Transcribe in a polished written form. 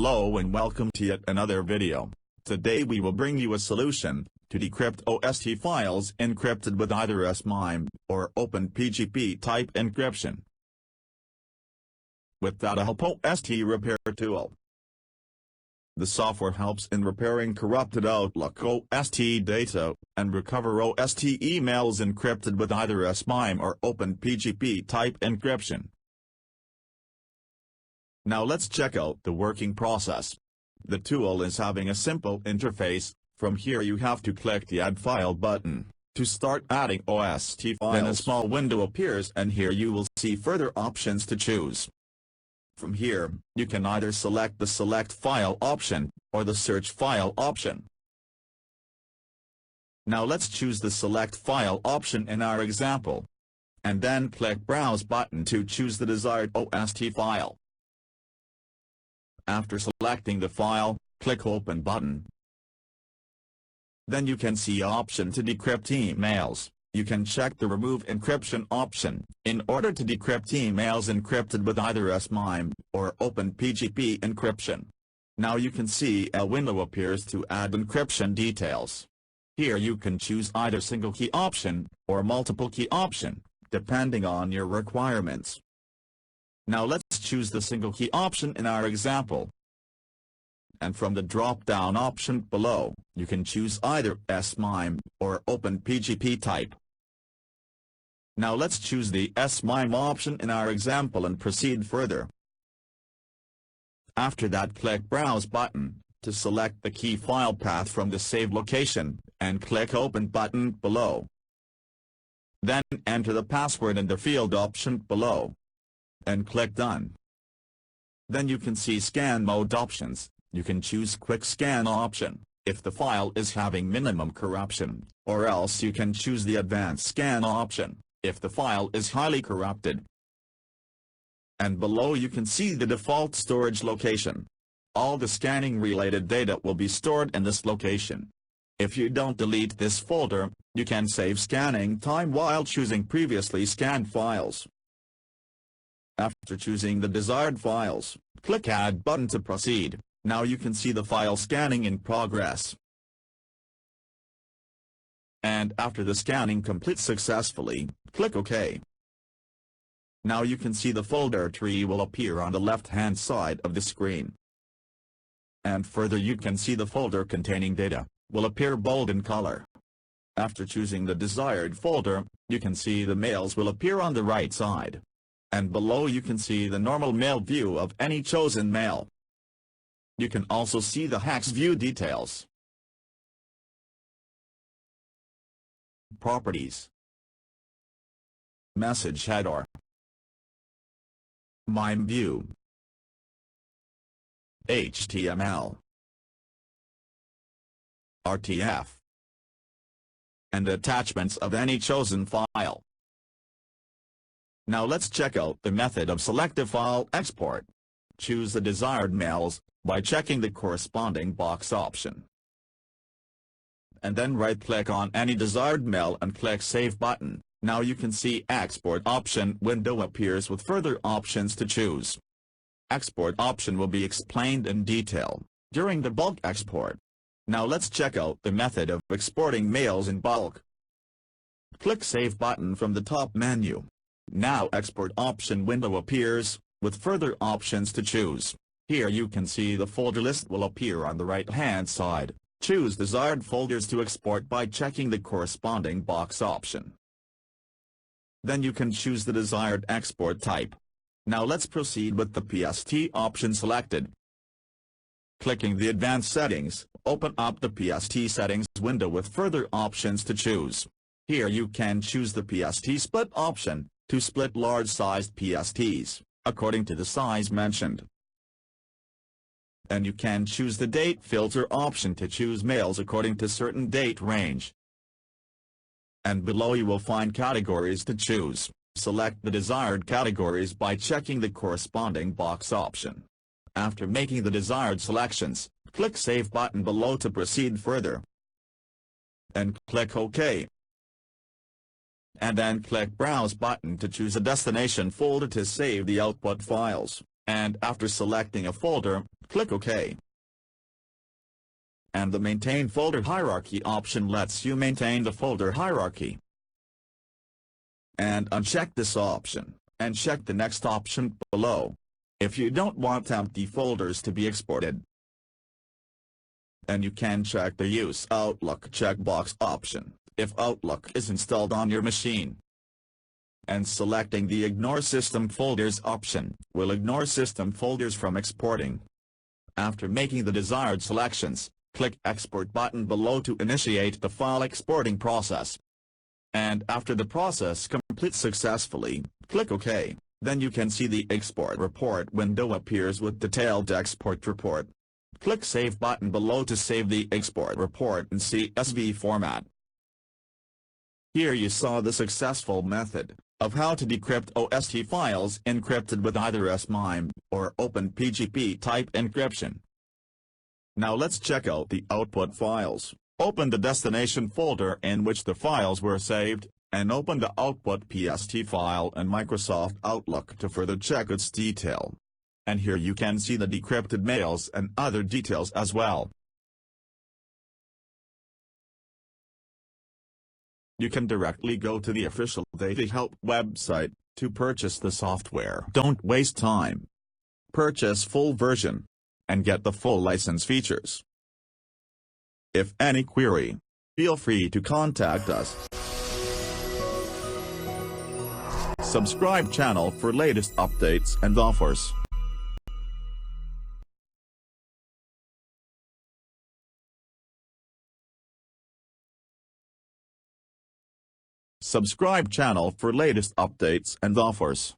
Hello and welcome to yet another video. Today we will bring you a solution to decrypt OST files encrypted with either SMIME or OpenPGP type encryption with Datahelp OST Repair Tool. The software helps in repairing corrupted Outlook OST data and recover OST emails encrypted with either SMIME or OpenPGP type encryption. Now let's check out the working process. The tool is having a simple interface. From here you have to click the Add File button to start adding OST files. Then a small window appears and here you will see further options to choose. From here, you can either select the Select File option or the Search File option. Now let's choose the Select File option in our example. And then click Browse button to choose the desired OST file. After selecting the file, click Open button. Then you can see option to decrypt emails. You can check the Remove Encryption option, in order to decrypt emails encrypted with either SMIME or OpenPGP encryption. Now you can see a window appears to add encryption details. Here you can choose either single key option or multiple key option, depending on your requirements. Now let's choose the single key option in our example. And from the drop-down option below, you can choose either SMIME or OpenPGP type. Now let's choose the SMIME option in our example and proceed further. After that, click Browse button to select the key file path from the save location, and click Open button below. Then enter the password in the field option below, and click Done. Then you can see scan mode options. You can choose Quick Scan option, if the file is having minimum corruption, or else you can choose the Advanced Scan option, if the file is highly corrupted. And below you can see the default storage location. All the scanning related data will be stored in this location. If you don't delete this folder, you can save scanning time while choosing previously scanned files. After choosing the desired files, click Add button to proceed. Now you can see the file scanning in progress. And after the scanning completes successfully, click OK. Now you can see the folder tree will appear on the left-hand side of the screen. And further you can see the folder containing data will appear bold in color. After choosing the desired folder, you can see the mails will appear on the right side. And below you can see the normal mail view of any chosen mail. You can also see the hex view details. Properties. Message header. MIME view. HTML. RTF. And attachments of any chosen file. Now let's check out the method of selective file export. Choose the desired mails by checking the corresponding box option. And then right-click on any desired mail and click Save button. Now you can see Export option window appears with further options to choose. Export option will be explained in detail during the bulk export. Now let's check out the method of exporting mails in bulk. Click Save button from the top menu. Now Export option window appears with further options to choose. Here you can see the folder list will appear on the right-hand side. Choose desired folders to export by checking the corresponding box option. Then you can choose the desired export type. Now let's proceed with the PST option selected. Clicking the Advanced Settings, open up the PST settings window with further options to choose. Here you can choose the PST split option to split large-sized PSTs, according to the size mentioned. And you can choose the date filter option to choose mails according to certain date range. And below you will find categories to choose. Select the desired categories by checking the corresponding box option. After making the desired selections, click Save button below to proceed further. And click OK. And then click Browse button to choose a destination folder to save the output files. And after selecting a folder, click OK. And the Maintain Folder Hierarchy option lets you maintain the folder hierarchy. And uncheck this option, and check the next option below, if you don't want empty folders to be exported. And you can check the Use Outlook checkbox option, if Outlook is installed on your machine. And selecting the Ignore System Folders option will ignore system folders from exporting. After making the desired selections, click Export button below to initiate the file exporting process. And after the process completes successfully, click OK. Then you can see the Export Report window appears with detailed export report. Click Save button below to save the export report in CSV format. Here you saw the successful method of how to decrypt OST files encrypted with either SMIME or OpenPGP type encryption. Now let's check out the output files. Open the destination folder in which the files were saved, and open the output PST file in Microsoft Outlook to further check its detail. And here you can see the decrypted mails and other details as well. You can directly go to the official Datahelp website to purchase the software. Don't waste time. Purchase full version and get the full license features. If any query, feel free to contact us. Subscribe channel for latest updates and offers. Subscribe channel for latest updates and offers.